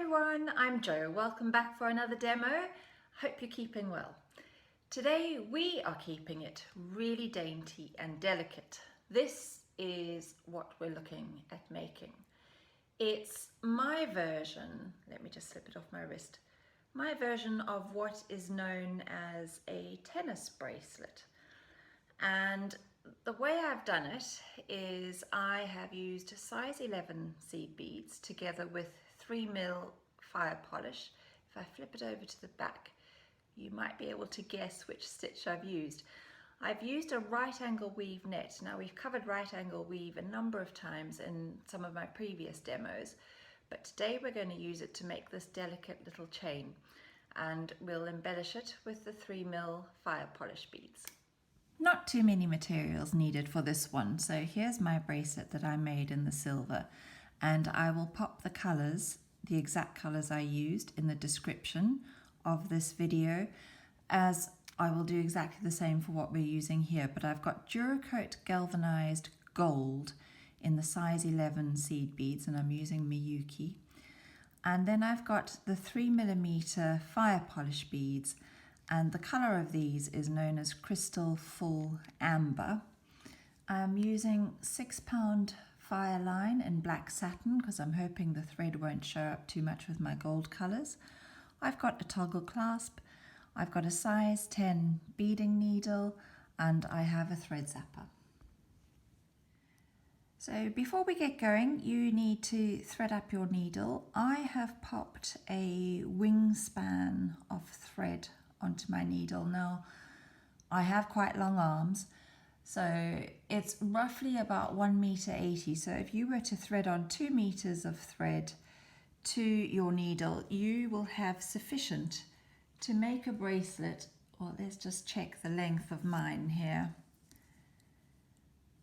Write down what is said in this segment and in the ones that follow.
everyone, I'm Jo. Welcome back for another demo. Hope you're keeping well. Today we are keeping it really dainty and delicate. This is what we're looking at making. It's my version, let me just slip it off my wrist, my version of what is known as a tennis bracelet. And the way I've done it is I have used size 11 seed beads together with 3mm fire polish. If I flip it over to the back, you might be able to guess which stitch I've used. I've used a right angle weave net. Now we've covered right angle weave a number of times in some of my previous demos, but today we're going to use it to make this delicate little chain, and we'll embellish it with the 3mm fire polish beads. Not too many materials needed for this one, so here's my bracelet that I made in the silver, and I will pop the colours, the exact colours I used, in the description of this video, as I will do exactly the same for what we're using here. But I've got Duracoat Galvanised Gold in the size 11 seed beads, and I'm using Miyuki. And then I've got the 3mm fire polish beads, and the colour of these is known as Crystal Full Amber. I'm using £6 FireLine in black satin because I'm hoping the thread won't show up too much with my gold colours. I've got a toggle clasp, I've got a size 10 beading needle, and I have a thread zapper. So before we get going, you need to thread up your needle. I have popped a wingspan of thread onto my needle. Now, I have quite long arms, so it's roughly about 1.80 m. So if you were to thread on 2 meters of thread to your needle, you will have sufficient to make a bracelet. Well, let's just check the length of mine here.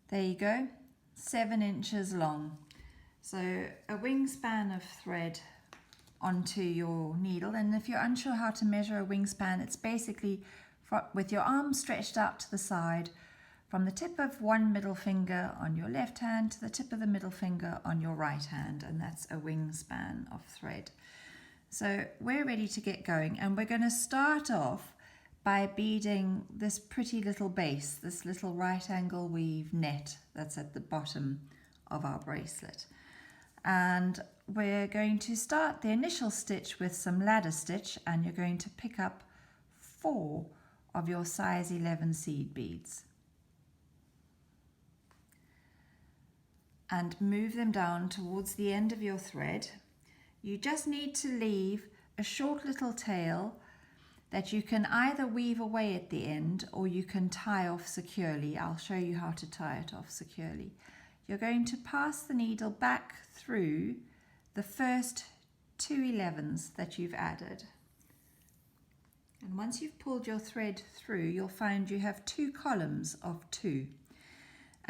There you go, 7 inches long. So a wingspan of thread onto your needle. And if you're unsure how to measure a wingspan, it's basically with your arm stretched out to the side, from the tip of one middle finger on your left hand to the tip of the middle finger on your right hand, and that's a wingspan of thread. So we're ready to get going, and we're going to start off by beading this pretty little base, this little right angle weave net that's at the bottom of our bracelet. And we're going to start the initial stitch with some ladder stitch, and you're going to pick up 4 of your size 11 seed beads and move them down towards the end of your thread. You just need to leave a short little tail that you can either weave away at the end or you can tie off securely. I'll show you how to tie it off securely. You're going to pass the needle back through the first 2 11s that you've added. And once you've pulled your thread through, you'll find you have 2 columns of 2.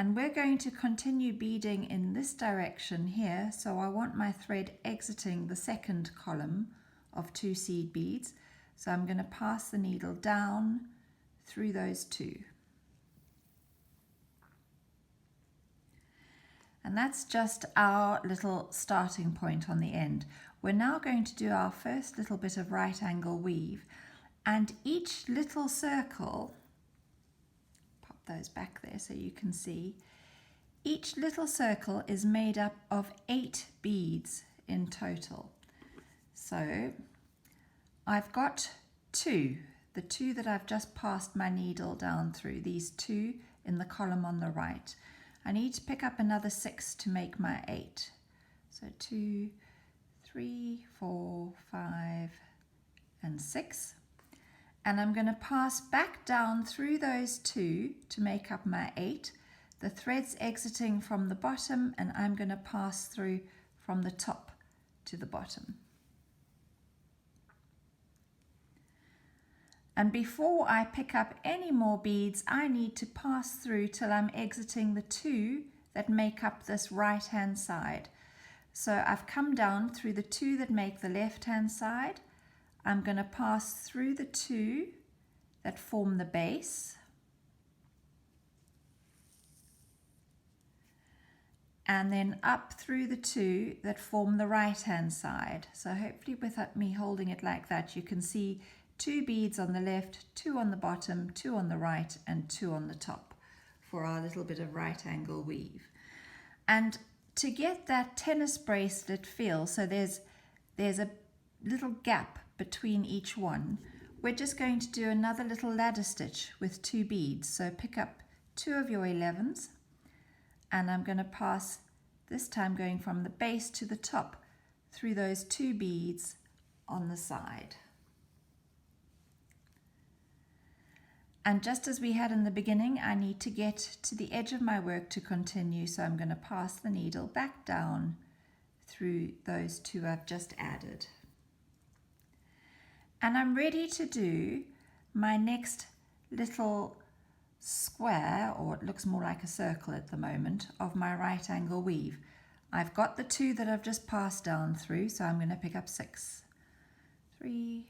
And we're going to continue beading in this direction here. So I want my thread exiting the second column of 2 seed beads. So I'm going to pass the needle down through those 2. And that's just our little starting point on the end. We're now going to do our first little bit of right angle weave, and each little circle, pop those back there so you can see, each little circle is made up of 8 beads in total. So I've got 2, the 2 that I've just passed my needle down through, these 2 in the column on the right. I need to pick up another 6 to make my 8. So 2, 3, 4, 5, and 6. And I'm going to pass back down through those 2 to make up my 8. The thread's exiting from the bottom, and I'm going to pass through from the top to the bottom. And before I pick up any more beads, I need to pass through till I'm exiting the 2 that make up this right hand side. So I've come down through the 2 that make the left hand side. I'm going to pass through the 2 that form the base. and then up through the two that form the right hand side. So hopefully with me holding it like that, you can see 2 beads on the left, 2 on the bottom, 2 on the right, and 2 on the top for our little bit of right angle weave. And to get that tennis bracelet feel, so there's a little gap between each one, we're just going to do another little ladder stitch with 2 beads. So pick up 2 of your 11s, and I'm going to pass, this time going from the base to the top, through those 2 beads on the side. And just as we had in the beginning, I need to get to the edge of my work to continue, so I'm going to pass the needle back down through those 2 I've just added. And I'm ready to do my next little square, or it looks more like a circle at the moment, of my right angle weave. I've got the 2 that I've just passed down through, so I'm going to pick up 6, 3,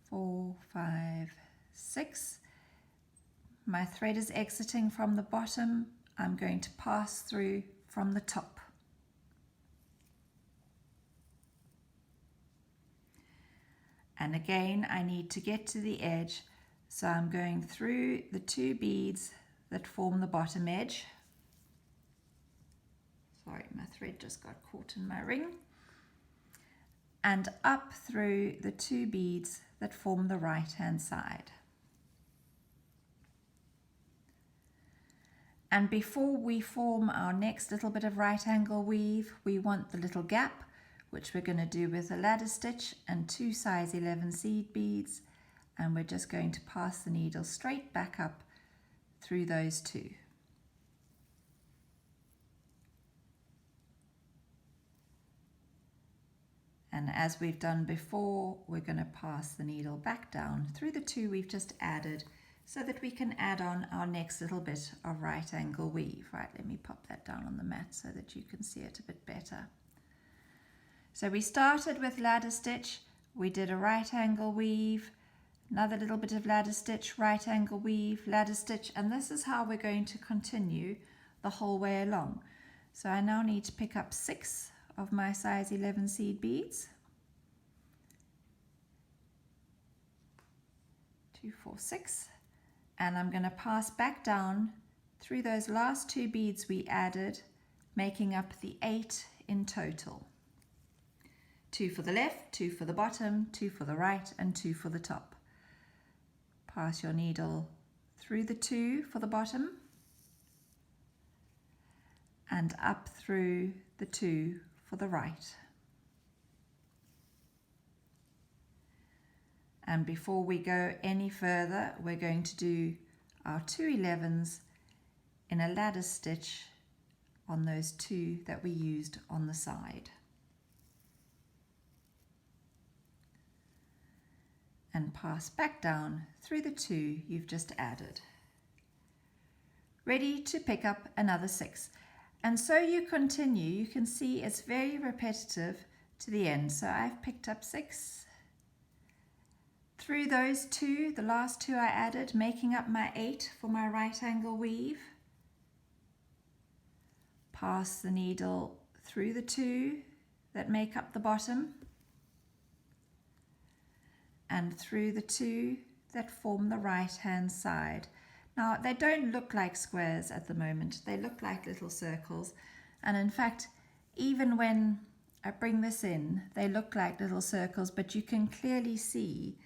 4, 5, 6. My thread is exiting from the bottom. I'm going to pass through from the top. And again, I need to get to the edge, so I'm going through the 2 beads that form the bottom edge. Sorry, my thread just got caught in my ring. And up through the 2 beads that form the right hand side. And before we form our next little bit of right angle weave, we want the little gap, which we're going to do with a ladder stitch and 2 size 11 seed beads, and we're just going to pass the needle straight back up through those 2. And as we've done before, we're going to pass the needle back down through the 2 we've just added, so that we can add on our next little bit of right angle weave. Right, let me pop that down on the mat so that you can see it a bit better. So we started with ladder stitch, we did a right angle weave, another little bit of ladder stitch, right angle weave, ladder stitch, and this is how we're going to continue the whole way along. So I now need to pick up 6 of my size 11 seed beads. 2, 4, 6. And I'm going to pass back down through those last 2 beads we added, making up the 8 in total. 2 for the left, 2 for the bottom, 2 for the right, and 2 for the top. Pass your needle through the 2 for the bottom and up through the 2 for the right. And before we go any further, we're going to do our 2 11s in a ladder stitch on those 2 that we used on the side. And pass back down through the 2 you've just added. Ready to pick up another 6. And so you continue. You can see it's very repetitive to the end. So I've picked up 6. Through those 2, the last 2 I added, making up my 8 for my right angle weave. Pass the needle through the 2 that make up the bottom and through the 2 that form the right hand side. Now they don't look like squares at the moment, they look like little circles, and in fact even when I bring this in they look like little circles, but you can clearly see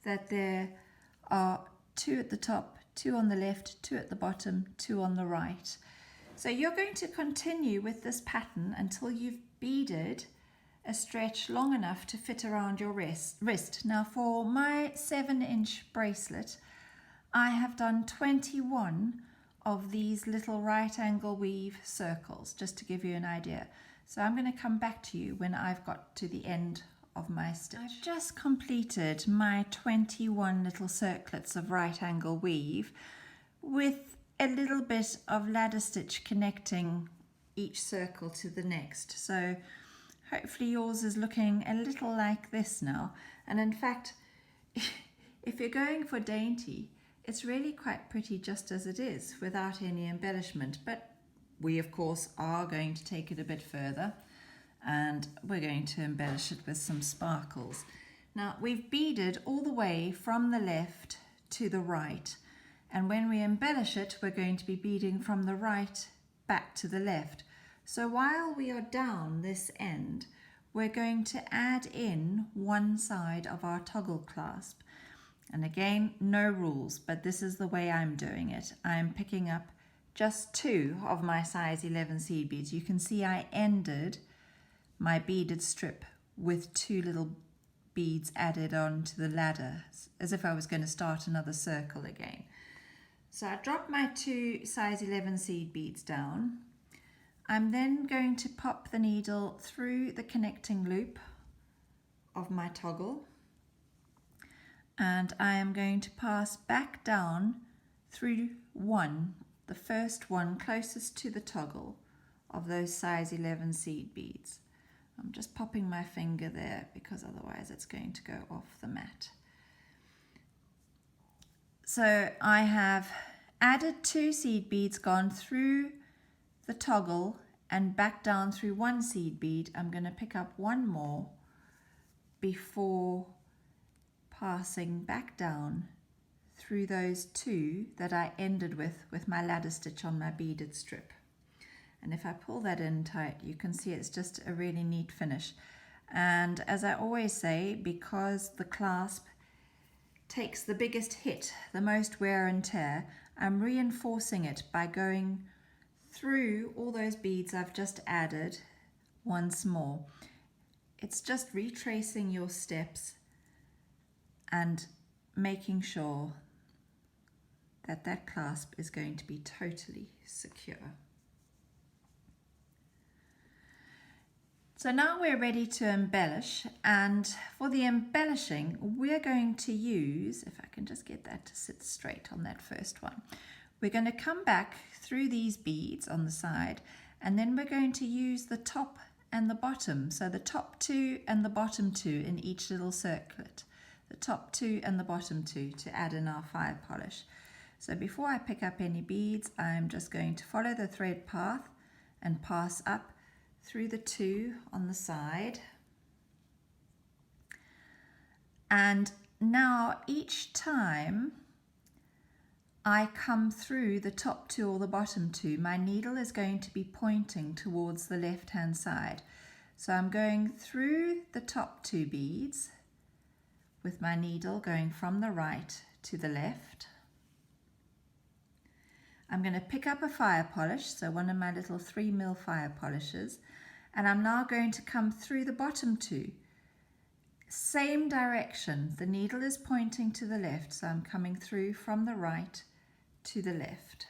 that there are 2 at the top, 2 on the left, 2 at the bottom, 2 on the right. So you're going to continue with this pattern until you've beaded a stretch long enough to fit around your wrist. Now for my 7-inch bracelet, I have done 21 of these little right angle weave circles, just to give you an idea. So I'm going to come back to you when I've got to the end of my stitch. I've just completed my 21 little circlets of right angle weave with a little bit of ladder stitch connecting each circle to the next. So hopefully yours is looking a little like this now. And in fact, if you're going for dainty, it's really quite pretty just as it is without any embellishment. But we of course are going to take it a bit further, and we're going to embellish it with some sparkles. Now we've beaded all the way from the left to the right, and when we embellish it, we're going to be beading from the right back to the left. So while we are down this end, we're going to add in one side of our toggle clasp. And again, no rules, but this is the way I'm doing it. I'm picking up just 2 of my size 11 seed beads. You can see I ended my beaded strip with 2 little beads added on to the ladder, as if I was going to start another circle again. So I drop my 2 size 11 seed beads down. I'm then going to pop the needle through the connecting loop of my toggle, and I am going to pass back down through the first one closest to the toggle of those size 11 seed beads. I'm just popping my finger there because otherwise it's going to go off the mat. So I have added 2 seed beads, gone through the toggle and back down through 1 seed bead. I'm going to pick up 1 more before passing back down through those 2 that I ended with my ladder stitch on my beaded strip. And if I pull that in tight, you can see it's just a really neat finish. And as I always say, because the clasp takes the biggest hit, the most wear and tear, I'm reinforcing it by going through all those beads I've just added once more. It's just retracing your steps and making sure that that clasp is going to be totally secure. So now we're ready to embellish, and for the embellishing we're going to use, if I can just get that to sit straight on that first one, we're going to come back through these beads on the side, and then we're going to use the top and the bottom, so the top 2 and the bottom 2 in each little circlet, the top 2 and the bottom 2 to add in our fire polish. So before I pick up any beads, I'm just going to follow the thread path and pass up through the 2 on the side. And now each time I come through the top 2 or the bottom 2, my needle is going to be pointing towards the left hand side. So I'm going through the top 2 beads with my needle going from the right to the left. I'm going to pick up a fire polish, so one of my little 3mm fire polishes, and I'm now going to come through the bottom 2. Same direction, the needle is pointing to the left, so I'm coming through from the right to the left.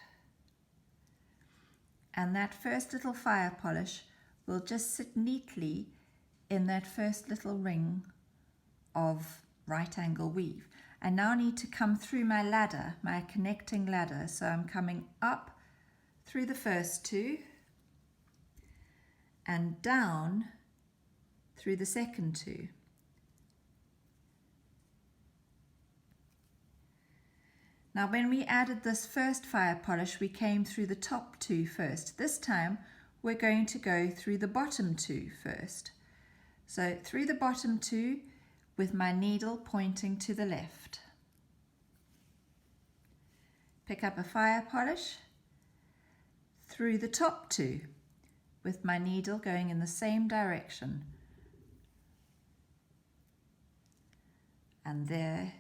And that first little fire polish will just sit neatly in that first little ring of right angle weave. I now need to come through my ladder, my connecting ladder, so I'm coming up through the first 2 and down through the second 2. Now when we added this first fire polish, we came through the top 2 first. This time we're going to go through the bottom 2 first. So through the bottom 2 with my needle pointing to the left. Pick up a fire polish through the top 2 with my needle going in the same direction. And there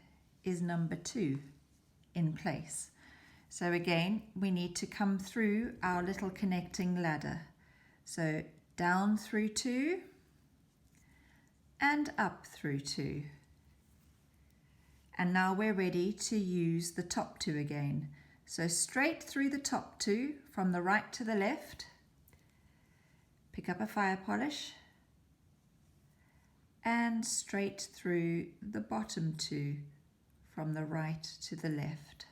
is number 2 in place. So again, we need to come through our little connecting ladder. So down through 2 and up through 2. And now we're ready to use the top 2 again. So straight through the top 2 from the right to the left. Pick up a fire polish and straight through the bottom 2 from the right to the left.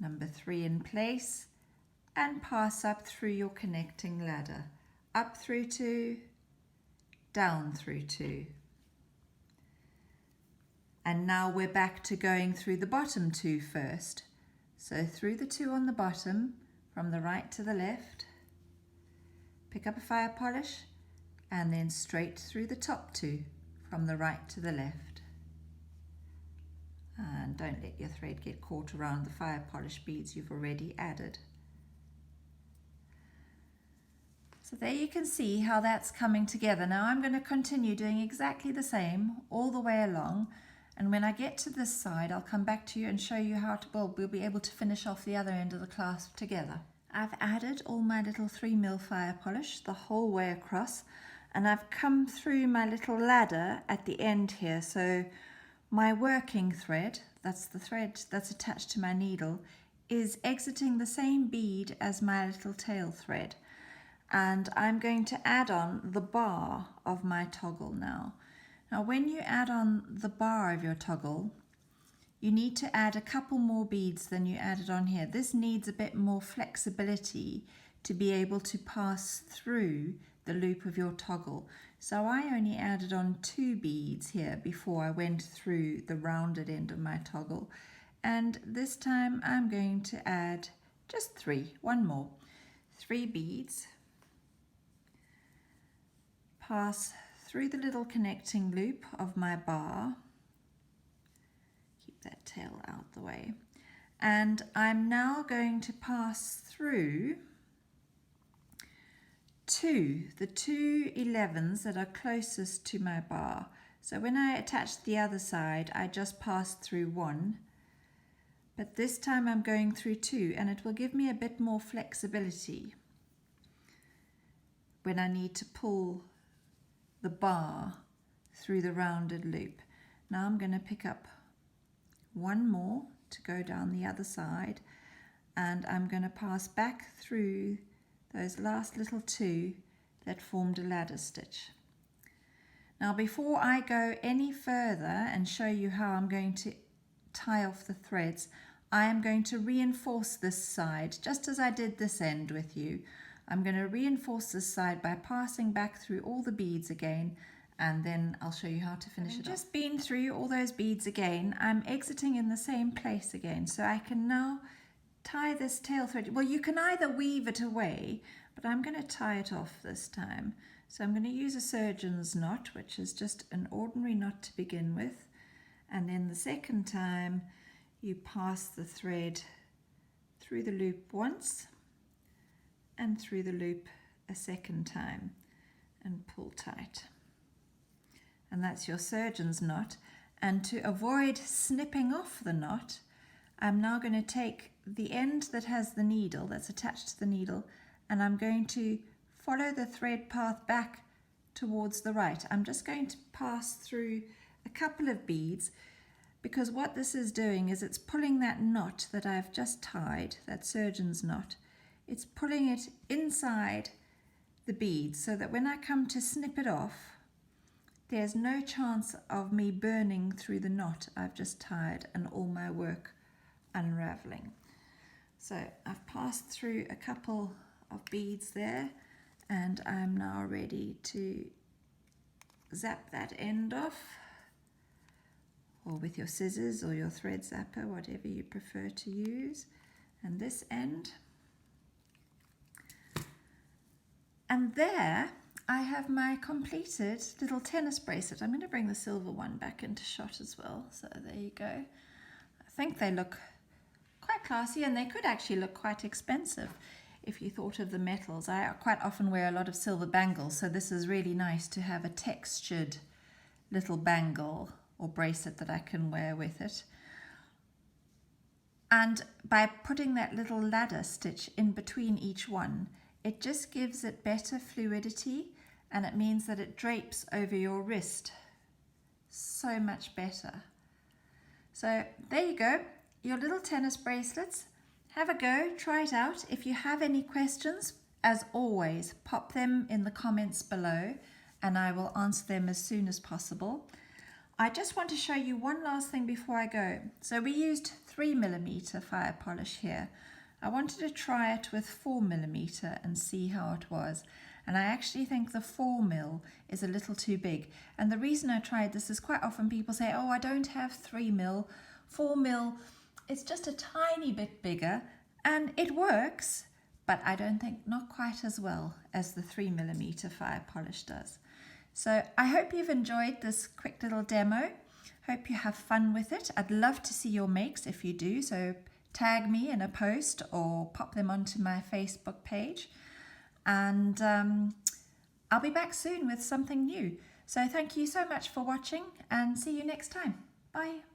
Number 3 in place, and pass up through your connecting ladder. Up through 2, down through 2. And now we're back to going through the bottom 2 first. So through the 2 on the bottom, from the right to the left, pick up a fire polish, and then straight through the top 2, from the right to the left. And don't let your thread get caught around the fire polish beads you've already added. So there you can see how that's coming together. Now I'm going to continue doing exactly the same all the way along, and when I get to this side I'll come back to you and show you how to, well, we'll be able to finish off the other end of the clasp together. I've added all my little 3mm fire polish the whole way across, and I've come through my little ladder at the end here, so my working thread, that's the thread that's attached to my needle, is exiting the same bead as my little tail thread. And I'm going to add on the bar of my toggle now. Now when you add on the bar of your toggle, you need to add a couple more beads than you added on here. This needs a bit more flexibility to be able to pass through the loop of your toggle. So I only added on 2 beads here before I went through the rounded end of my toggle. And this time I'm going to add just 3, one more. 3 beads. Pass through the little connecting loop of my bar, keep that tail out the way, and I'm now going to pass through the 2 11s that are closest to my bar. So when I attach the other side, I just passed through 1, but this time I'm going through 2, and it will give me a bit more flexibility when I need to pull the bar through the rounded loop. Now I'm going to pick up 1 more to go down the other side, and I'm going to pass back through those last little 2 that formed a ladder stitch. Now before I go any further and show you how I'm going to tie off the threads, I am going to reinforce this side just as I did this end with you. I'm going to reinforce this side by passing back through all the beads again, and then I'll show you how to finish it off. Just been through all those beads again, I'm exiting in the same place again, so I can now tie this tail thread. Well, you can either weave it away, but I'm going to tie it off this time. So I'm going to use a surgeon's knot, which is just an ordinary knot to begin with, and then the second time you pass the thread through the loop once and through the loop a second time and pull tight. And that's your surgeon's knot. And to avoid snipping off the knot, I'm now going to take the end that has the needle, that's attached to the needle, and I'm going to follow the thread path back towards the right. I'm just going to pass through a couple of beads, because what this is doing is it's pulling that knot that I've just tied, that surgeon's knot, it's pulling it inside the beads so that when I come to snip it off, there's no chance of me burning through the knot I've just tied and all my work unraveling. So I've passed through a couple of beads there, and I'm now ready to zap that end off, or with your scissors or your thread zapper, whatever you prefer to use, and this end. And there I have my completed little tennis bracelet. I'm going to bring the silver one back into shot as well. So there you go. I think they look quite classy, and they could actually look quite expensive if you thought of the metals. I quite often wear a lot of silver bangles, so this is really nice to have a textured little bangle or bracelet that I can wear with it. And by putting that little ladder stitch in between each one, it just gives it better fluidity, and it means that it drapes over your wrist so much better. So there you go, your little tennis bracelets. Have a go, try it out. If you have any questions, as always, pop them in the comments below and I will answer them as soon as possible. I just want to show you one last thing before I go. So we used 3mm fire polish here. I wanted to try it with 4mm and see how it was. And I actually think the 4mm is a little too big. And the reason I tried this is quite often people say, oh, I don't have 3mm. 4mm It's just a tiny bit bigger and it works, but I don't think not quite as well as the 3mm fire polish does. So I hope you've enjoyed this quick little demo. Hope you have fun with it. I'd love to see your makes if you do, so tag me in a post or pop them onto my Facebook page. And I'll be back soon with something new. So thank you so much for watching and see you next time. Bye.